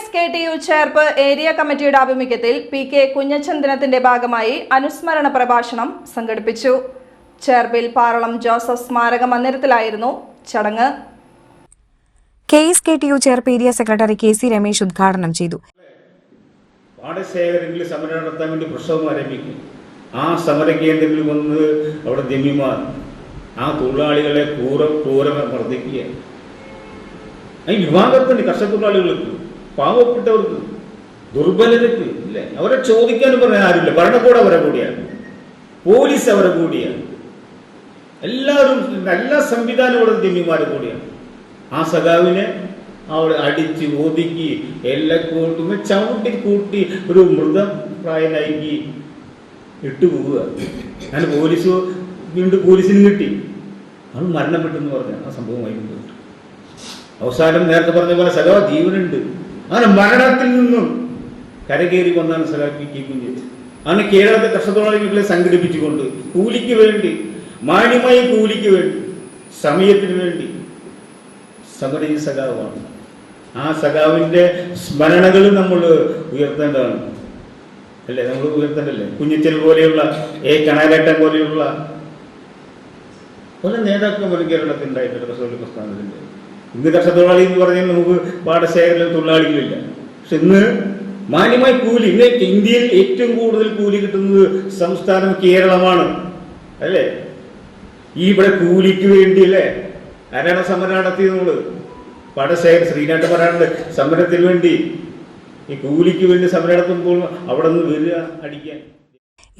KSKTU Cherpu area കമ്മിറ്റിയുടെ ആഭിമുഖ്യത്തിൽ PK Kunjachan ദിനത്തിന്റെ ഭാഗമായി അനുസ്മരണ പ്രഭാഷണം സംഘടിപ്പിച്ചു. ചേർപ്പിൽ പാറളം ജോസഫ് സ്മാരക മന്ദിരത്തിലായിരുന്നു ചടങ്ങ്. KSKTU Cherpu area secretary KC Ramesh ഉദ്ഘാടനം ചെയ്തു. പാടശേഖരങ്ങളിൽ സമരം നടത്താൻ വേണ്ടി പ്രക്ഷോഭം ആരംഭിക്കും. ആ സമര കേന്ദ്രങ്ങളിൽ വന്ന് അവിടെ ജമ്മിമാർ ആ തൊഴിലാളികളെ ക്രൂരമായി മർദ്ദിക്കുക. ഈ വിഭാഗത്തിന് കർഷകത്തൊഴിലാളികൾക്ക്, പാവപ്പെട്ടവർക്ക്, ദുർബലർക്ക് ഇല്ലേ, അവരെ ചോദിക്കാനും പറയാൻ ആരുമില്ല. ഭരണകൂടം അവരെ കൂടിയാണ്, പോലീസ് അവരെ കൂടിയാണ്, എല്ലാവരും എല്ലാ സംവിധാനങ്ങളും ജമ്മിമാരെ കൂടിയാണ്. ആ സഖാവിനെ അവിടെ അടിച്ച് ഒതുക്കി എല്ലാം കൂട്ടും ചവിട്ടി കൂട്ടി ഒരു മൃതപ്രായനാക്കി ഇട്ടുപോവുക. അങ്ങനെ പോലീസ് വീണ്ടും പോലീസിന് കിട്ടി, അത് മരണപ്പെട്ടെന്ന് പറഞ്ഞ ആ സംഭവമായിരുന്നു. അവസാനം നേരത്തെ പറഞ്ഞ പോലെ സഖാവ് ജീവനുണ്ട്. അങ്ങനെ മരണത്തിൽ നിന്നും കരകയറി വന്നാണ് സഖാവ് PK കുഞ്ഞച്ചൻ. അങ്ങനെ കേരളത്തെ കർഷകത്തൊഴിലാളികളെ സംഘടിപ്പിച്ചുകൊണ്ട് കൂലിക്ക് വേണ്ടി, മാന്യമായ കൂലിക്ക് വേണ്ടി, സമയത്തിന് വേണ്ടി സംഘടിച്ച സഖാവാണ്. ആ സഖാവിന്റെ സ്മരണകൾ നമ്മൾ ഉയർത്തേണ്ടതാണ് അല്ലേ, നമ്മൾ ഉയർത്തേണ്ടല്ലേ. കുഞ്ഞച്ചൻ പോലെയുള്ള കണാരേട്ടൻ പോലെയുള്ള പല നേതാക്കളും കേരളത്തിൽ ഉണ്ടായിട്ടുണ്ട് കർഷക പ്രസ്ഥാനത്തിന്റെ. ഇന്ന് കർഷകത്തൊഴിലാളി എന്ന് പറഞ്ഞാൽ നമുക്ക് പാടശേഖരത്തിൽ തൊഴിലാളികളില്ല. പക്ഷെ ഇന്ന് മാന്യമായി കൂലി, ഇന്ന് ഇന്ത്യയിൽ ഏറ്റവും കൂടുതൽ കൂലി കിട്ടുന്നത് സംസ്ഥാനം കേരളമാണ് അല്ലേ. ഈ ഇവിടെ കൂലിക്ക് വേണ്ടി അല്ലേ ആരാണ് സമരം നടത്തിയത്? നമ്മള് പാടശേഖര ശ്രീനാട്ട് പറയാറുണ്ട്, സമരത്തിന് വേണ്ടി ഈ കൂലിക്ക് വേണ്ടി സമരം നടത്തുമ്പോൾ അവിടെ നിന്ന് വരിക അടിക്കാൻ.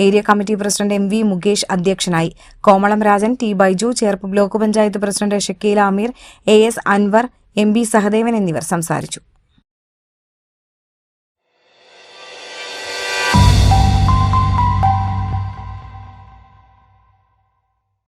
Area committee president MV Mukesh അധ്യക്ഷനായി. Komalam Rajan, T Baiju, Cherpu block panchayat president Shakeela Ameer, AS Anvar, MB Sahadevan എന്നിവർ സംസാരിച്ചു.